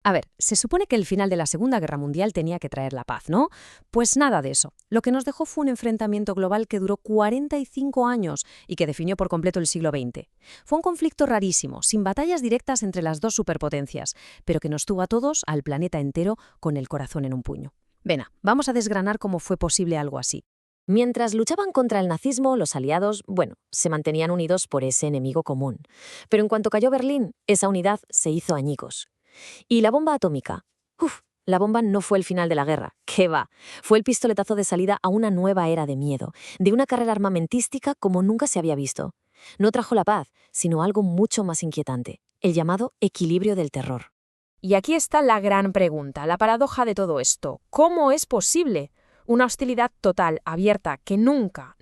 A ver, se supone que el final de la Segunda Guerra Mundial tenía que traer la paz, ¿no? Pues nada de eso. Lo que nos dejó fue un enfrentamiento global que duró 45 años y que definió por completo el siglo XX. Fue un conflicto rarísimo, sin batallas directas entre las dos superpotencias, pero que nos tuvo a todos, al planeta entero, con el corazón en un puño. Venga, vamos a desgranar cómo fue posible algo así. Mientras luchaban contra el nazismo, los aliados, se mantenían unidos por ese enemigo común. Pero en cuanto cayó Berlín, esa unidad se hizo añicos. ¿Y la bomba atómica? La bomba no fue el final de la guerra. ¿Qué va? Fue el pistoletazo de salida a una nueva era de miedo, de una carrera armamentística como nunca se había visto. No trajo la paz, sino algo mucho más inquietante, el llamado equilibrio del terror. Y aquí está la gran pregunta, la paradoja de todo esto. ¿Cómo es posible? Una hostilidad total, abierta, que nunca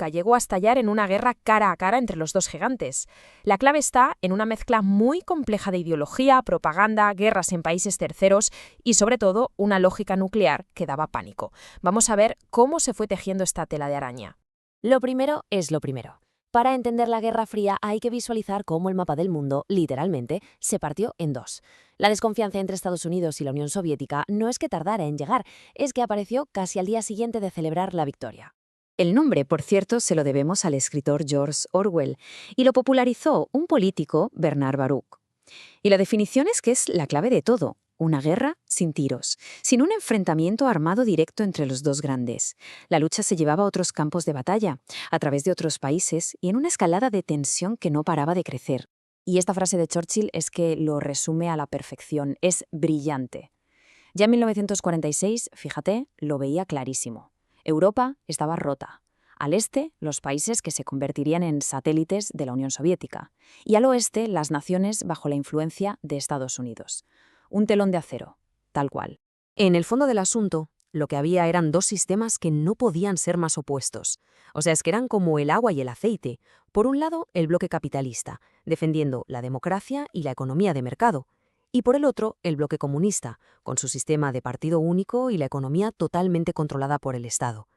llegó a estallar en una guerra cara a cara entre los dos gigantes. La clave está en una mezcla muy compleja de ideología, propaganda, guerras en países terceros y, sobre todo, una lógica nuclear que daba pánico. Vamos a ver cómo se fue tejiendo esta tela de araña. Lo primero es lo primero. Para entender la Guerra Fría hay que visualizar cómo el mapa del mundo, literalmente, se partió en dos. La desconfianza entre Estados Unidos y la Unión Soviética no es que tardara en llegar, es que apareció casi al día siguiente de celebrar la victoria. El nombre, por cierto, se lo debemos al escritor George Orwell y lo popularizó un político, Bernard Baruch. Y la definición es que es la clave de todo. Una guerra sin tiros, sin un enfrentamiento armado directo entre los dos grandes. La lucha se llevaba a otros campos de batalla, a través de otros países y en una escalada de tensión que no paraba de crecer. Y esta frase de Churchill es que lo resume a la perfección, es brillante. Ya en 1946, fíjate, lo veía clarísimo. Europa estaba rota. Al este, los países que se convertirían en satélites de la Unión Soviética. Y al oeste, las naciones bajo la influencia de Estados Unidos. Un telón de acero, tal cual. En el fondo del asunto, lo que había eran dos sistemas que no podían ser más opuestos. O sea, es que eran como el agua y el aceite. Por un lado, el bloque capitalista, defendiendo la democracia y la economía de mercado. Y por el otro, el bloque comunista, con su sistema de partido único y la economía totalmente controlada por el Estado.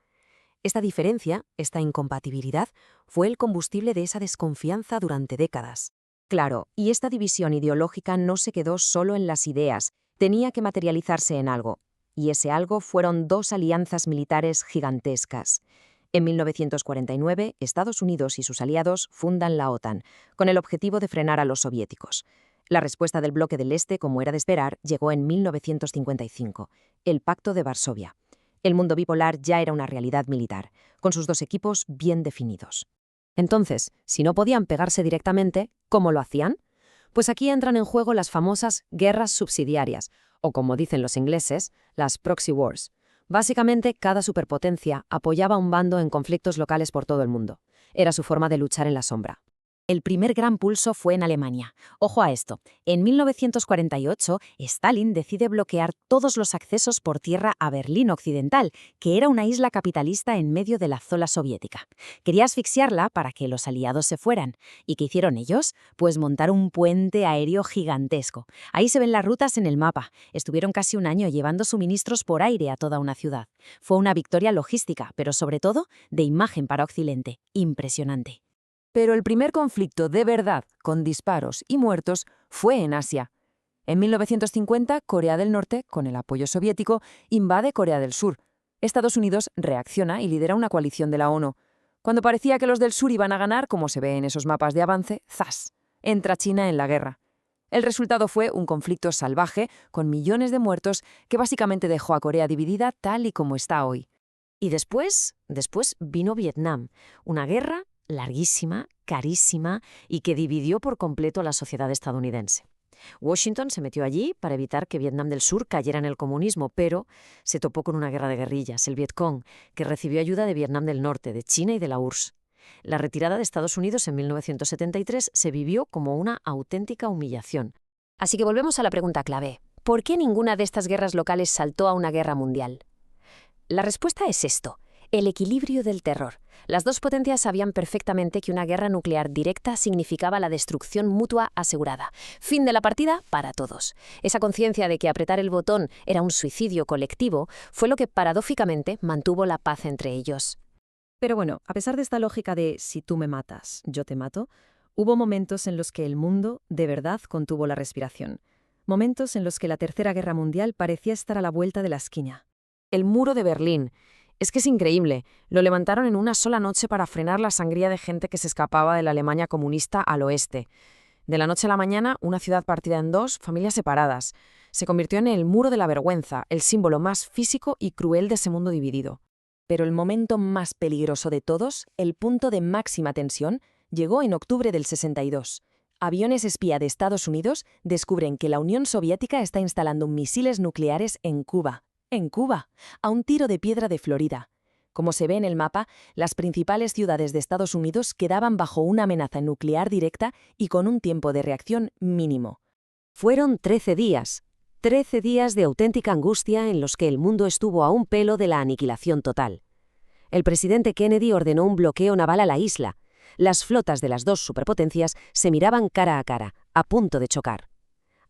Esta diferencia, esta incompatibilidad, fue el combustible de esa desconfianza durante décadas. Claro, y esta división ideológica no se quedó solo en las ideas, tenía que materializarse en algo. Y ese algo fueron dos alianzas militares gigantescas. En 1949, Estados Unidos y sus aliados fundan la OTAN, con el objetivo de frenar a los soviéticos. La respuesta del bloque del Este, como era de esperar, llegó en 1955, el Pacto de Varsovia. El mundo bipolar ya era una realidad militar, con sus dos equipos bien definidos. Entonces, si no podían pegarse directamente, ¿cómo lo hacían? Pues aquí entran en juego las famosas guerras subsidiarias, o como dicen los ingleses, las proxy wars. Básicamente, cada superpotencia apoyaba a un bando en conflictos locales por todo el mundo. Era su forma de luchar en la sombra. El primer gran pulso fue en Alemania. Ojo a esto, en 1948, Stalin decide bloquear todos los accesos por tierra a Berlín Occidental, que era una isla capitalista en medio de la zona soviética. Quería asfixiarla para que los aliados se fueran. ¿Y qué hicieron ellos? Pues montar un puente aéreo gigantesco. Ahí se ven las rutas en el mapa. Estuvieron casi un año llevando suministros por aire a toda una ciudad. Fue una victoria logística, pero sobre todo de imagen para Occidente. Impresionante. Pero el primer conflicto de verdad, con disparos y muertos, fue en Asia. En 1950, Corea del Norte, con el apoyo soviético, invade Corea del Sur. Estados Unidos reacciona y lidera una coalición de la ONU. Cuando parecía que los del sur iban a ganar, como se ve en esos mapas de avance, ¡zas!, entra China en la guerra. El resultado fue un conflicto salvaje, con millones de muertos, que básicamente dejó a Corea dividida tal y como está hoy. Y después vino Vietnam, una guerra larguísima, carísima y que dividió por completo a la sociedad estadounidense. Washington se metió allí para evitar que Vietnam del Sur cayera en el comunismo, pero se topó con una guerra de guerrillas, el Vietcong, que recibió ayuda de Vietnam del Norte, de China y de la URSS. La retirada de Estados Unidos en 1973 se vivió como una auténtica humillación. Así que volvemos a la pregunta clave. ¿Por qué ninguna de estas guerras locales saltó a una guerra mundial? La respuesta es esto. El equilibrio del terror. Las dos potencias sabían perfectamente que una guerra nuclear directa significaba la destrucción mutua asegurada. Fin de la partida para todos. Esa conciencia de que apretar el botón era un suicidio colectivo fue lo que paradójicamente mantuvo la paz entre ellos. Pero bueno, a pesar de esta lógica de si tú me matas, yo te mato, hubo momentos en los que el mundo de verdad contuvo la respiración. Momentos en los que la Tercera Guerra Mundial parecía estar a la vuelta de la esquina. El muro de Berlín. Es que es increíble. Lo levantaron en una sola noche para frenar la sangría de gente que se escapaba de la Alemania comunista al oeste. De la noche a la mañana, una ciudad partida en dos, familias separadas. Se convirtió en el muro de la vergüenza, el símbolo más físico y cruel de ese mundo dividido. Pero el momento más peligroso de todos, el punto de máxima tensión, llegó en octubre del 62. Aviones espía de Estados Unidos descubren que la Unión Soviética está instalando misiles nucleares en Cuba, a un tiro de piedra de Florida. Como se ve en el mapa, las principales ciudades de Estados Unidos quedaban bajo una amenaza nuclear directa y con un tiempo de reacción mínimo. Fueron 13 días de auténtica angustia en los que el mundo estuvo a un pelo de la aniquilación total. El presidente Kennedy ordenó un bloqueo naval a la isla. Las flotas de las dos superpotencias se miraban cara a cara, a punto de chocar.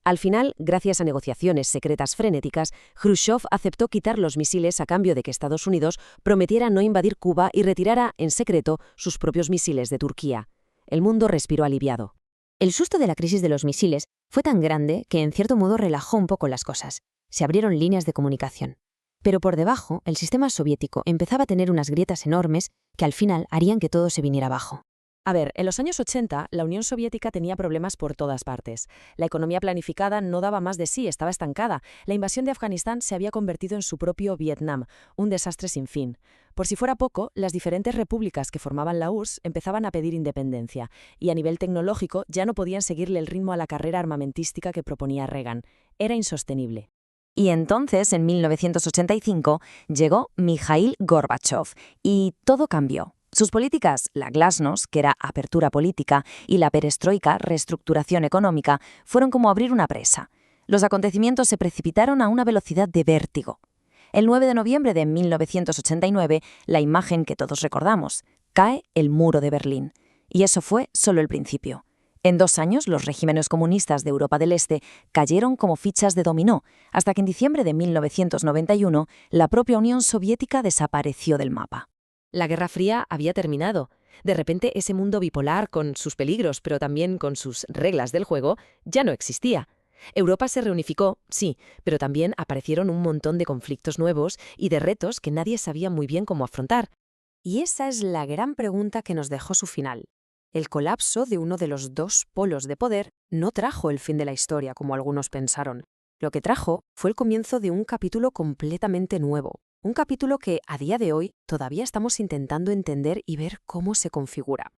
Al final, gracias a negociaciones secretas frenéticas, Khrushchev aceptó quitar los misiles a cambio de que Estados Unidos prometiera no invadir Cuba y retirara, en secreto, sus propios misiles de Turquía. El mundo respiró aliviado. El susto de la crisis de los misiles fue tan grande que en cierto modo relajó un poco las cosas. Se abrieron líneas de comunicación. Pero por debajo, el sistema soviético empezaba a tener unas grietas enormes que al final harían que todo se viniera abajo. A ver, en los años 80, la Unión Soviética tenía problemas por todas partes. La economía planificada no daba más de sí, estaba estancada. La invasión de Afganistán se había convertido en su propio Vietnam, un desastre sin fin. Por si fuera poco, las diferentes repúblicas que formaban la URSS empezaban a pedir independencia, y a nivel tecnológico ya no podían seguirle el ritmo a la carrera armamentística que proponía Reagan. Era insostenible. Y entonces, en 1985, llegó Mikhail Gorbachev, y todo cambió. Sus políticas, la glasnost, que era apertura política, y la perestroika, reestructuración económica, fueron como abrir una presa. Los acontecimientos se precipitaron a una velocidad de vértigo. El 9 de noviembre de 1989, la imagen que todos recordamos, cae el muro de Berlín. Y eso fue solo el principio. En 2 años, los regímenes comunistas de Europa del Este cayeron como fichas de dominó, hasta que en diciembre de 1991, la propia Unión Soviética desapareció del mapa. La Guerra Fría había terminado. De repente, ese mundo bipolar, con sus peligros, pero también con sus reglas del juego, ya no existía. Europa se reunificó, sí, pero también aparecieron un montón de conflictos nuevos y de retos que nadie sabía muy bien cómo afrontar. Y esa es la gran pregunta que nos dejó su final. El colapso de uno de los dos polos de poder no trajo el fin de la historia, como algunos pensaron. Lo que trajo fue el comienzo de un capítulo completamente nuevo. Un capítulo que, a día de hoy, todavía estamos intentando entender y ver cómo se configura.